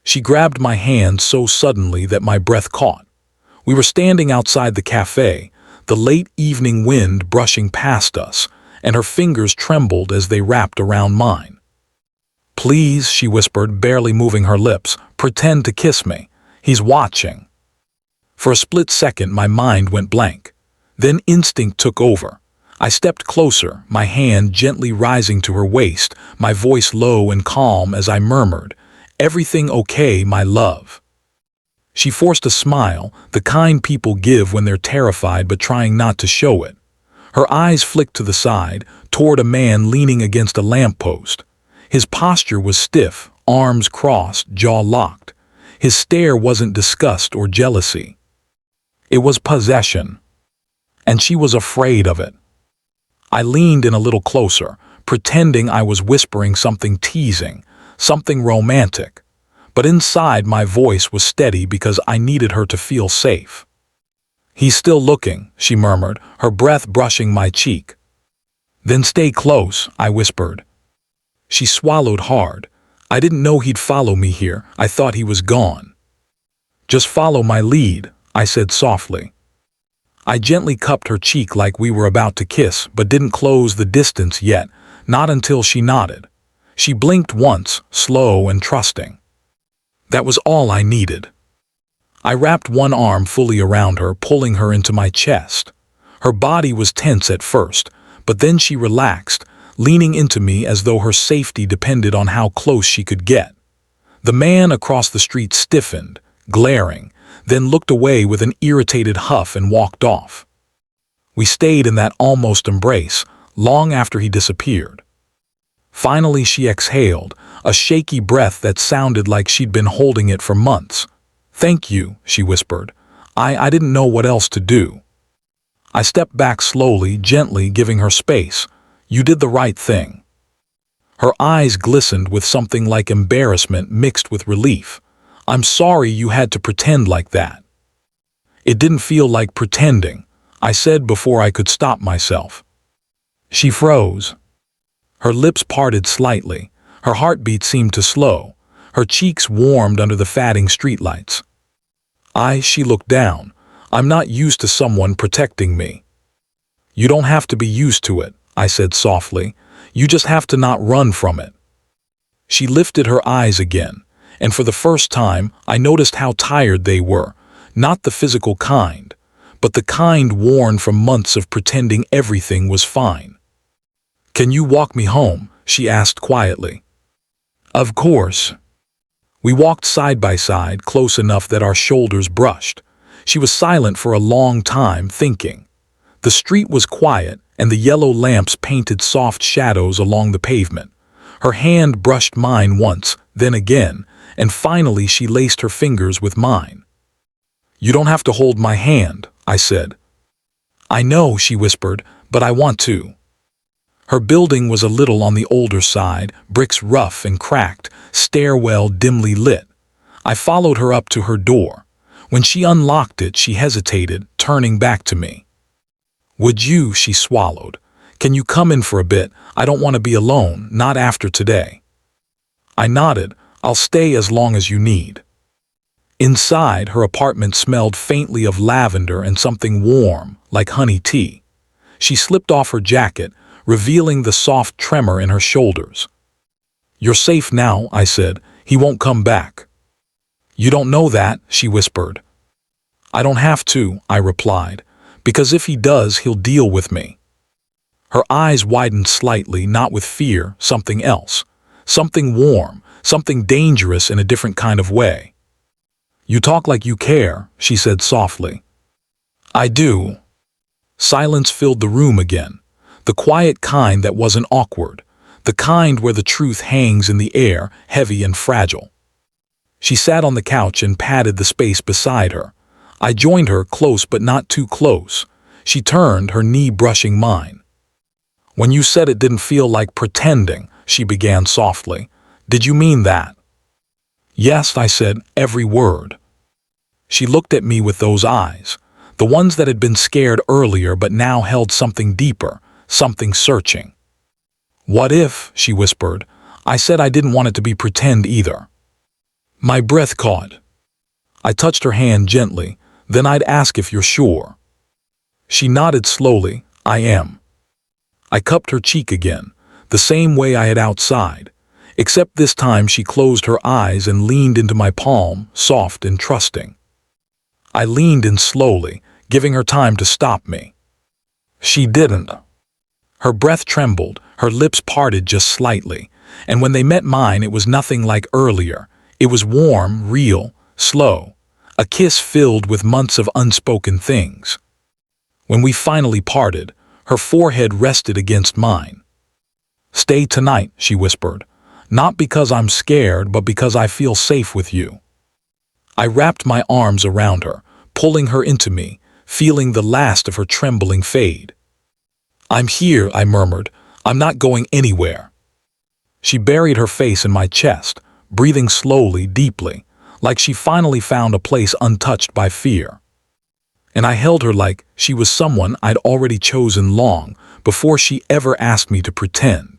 She grabbed my hand so suddenly that my breath caught. We were standing outside the cafe, the late evening wind brushing past us, and her fingers trembled as they wrapped around mine. "Please," she whispered, barely moving her lips, "pretend to kiss me. He's watching." For a split second, my mind went blank. Then instinct took over. I stepped closer, my hand gently rising to her waist, my voice low and calm as I murmured, "Everything okay, my love?" She forced a smile, the kind people give when they're terrified but trying not to show it. Her eyes flicked to the side, toward a man leaning against a lamppost. His posture was stiff, arms crossed, jaw locked. His stare wasn't disgust or jealousy. It was possession. And she was afraid of it. I leaned in a little closer, pretending I was whispering something teasing, something romantic. But inside my voice was steady because I needed her to feel safe. "He's still looking," she murmured, her breath brushing my cheek. "Then stay close," I whispered. She swallowed hard. "I didn't know he'd follow me here. I thought he was gone." "Just follow my lead," I said softly. I gently cupped her cheek like we were about to kiss, but didn't close the distance yet, not until she nodded. She blinked once, slow and trusting. That was all I needed. I wrapped one arm fully around her, pulling her into my chest. Her body was tense at first, but then she relaxed, leaning into me as though her safety depended on how close she could get. The man across the street stiffened, glaring, then looked away with an irritated huff and walked off. We stayed in that almost embrace, long after he disappeared. Finally she exhaled, a shaky breath that sounded like she'd been holding it for months. "Thank you," she whispered. I didn't know what else to do." I stepped back slowly, gently giving her space. "You did the right thing." Her eyes glistened with something like embarrassment mixed with relief. "I'm sorry you had to pretend like that." "It didn't feel like pretending," I said before I could stop myself. She froze. Her lips parted slightly. Her heartbeat seemed to slow. Her cheeks warmed under the fading streetlights. She looked down. "I'm not used to someone protecting me." "You don't have to be used to it," I said softly. "You just have to not run from it." She lifted her eyes again, and for the first time I noticed how tired they were, not the physical kind, but the kind worn from months of pretending everything was fine. "Can you walk me home?" she asked quietly. "Of course." We walked side by side, close enough that our shoulders brushed. She was silent for a long time, thinking. The street was quiet, and the yellow lamps painted soft shadows along the pavement. Her hand brushed mine once, then again, and finally she laced her fingers with mine. "You don't have to hold my hand," I said. "I know," she whispered, "but I want to." Her building was a little on the older side, bricks rough and cracked, stairwell dimly lit. I followed her up to her door. When she unlocked it, she hesitated, turning back to me. "Would you?" she swallowed. "Can you come in for a bit? I don't want to be alone, not after today." I nodded. "I'll stay as long as you need." Inside, her apartment smelled faintly of lavender and something warm, like honey tea. She slipped off her jacket, revealing the soft tremor in her shoulders. "You're safe now," I said. "He won't come back." "You don't know that," she whispered. "I don't have to," I replied, "because if he does, he'll deal with me." Her eyes widened slightly, not with fear, something else. Something warm, something dangerous in a different kind of way. "You talk like you care," she said softly. "I do." Silence filled the room again. The quiet kind that wasn't awkward. The kind where the truth hangs in the air, heavy and fragile. She sat on the couch and patted the space beside her. I joined her, close but not too close. She turned, her knee brushing mine. "When you said it didn't feel like pretending," she began softly, "did you mean that?" "Yes," I said, "every word." She looked at me with those eyes, the ones that had been scared earlier but now held something deeper, something searching. "What if," she whispered, "I said I didn't want it to be pretend either?" My breath caught. I touched her hand gently, then I'd ask if you're sure. She nodded slowly. I am. I cupped her cheek again, the same way I had outside, except this time she closed her eyes and leaned into my palm, soft and trusting. I leaned in slowly, giving her time to stop me. She didn't. Her breath trembled, her lips parted just slightly, and when they met mine it was nothing like earlier. It was warm, real, slow, a kiss filled with months of unspoken things. When we finally parted, her forehead rested against mine. Stay tonight, she whispered, not because I'm scared, but because I feel safe with you. I wrapped my arms around her, pulling her into me, feeling the last of her trembling fade. I'm here, I murmured. I'm not going anywhere. She buried her face in my chest, breathing slowly, deeply, like she finally found a place untouched by fear. And I held her like she was someone I'd already chosen long before she ever asked me to pretend.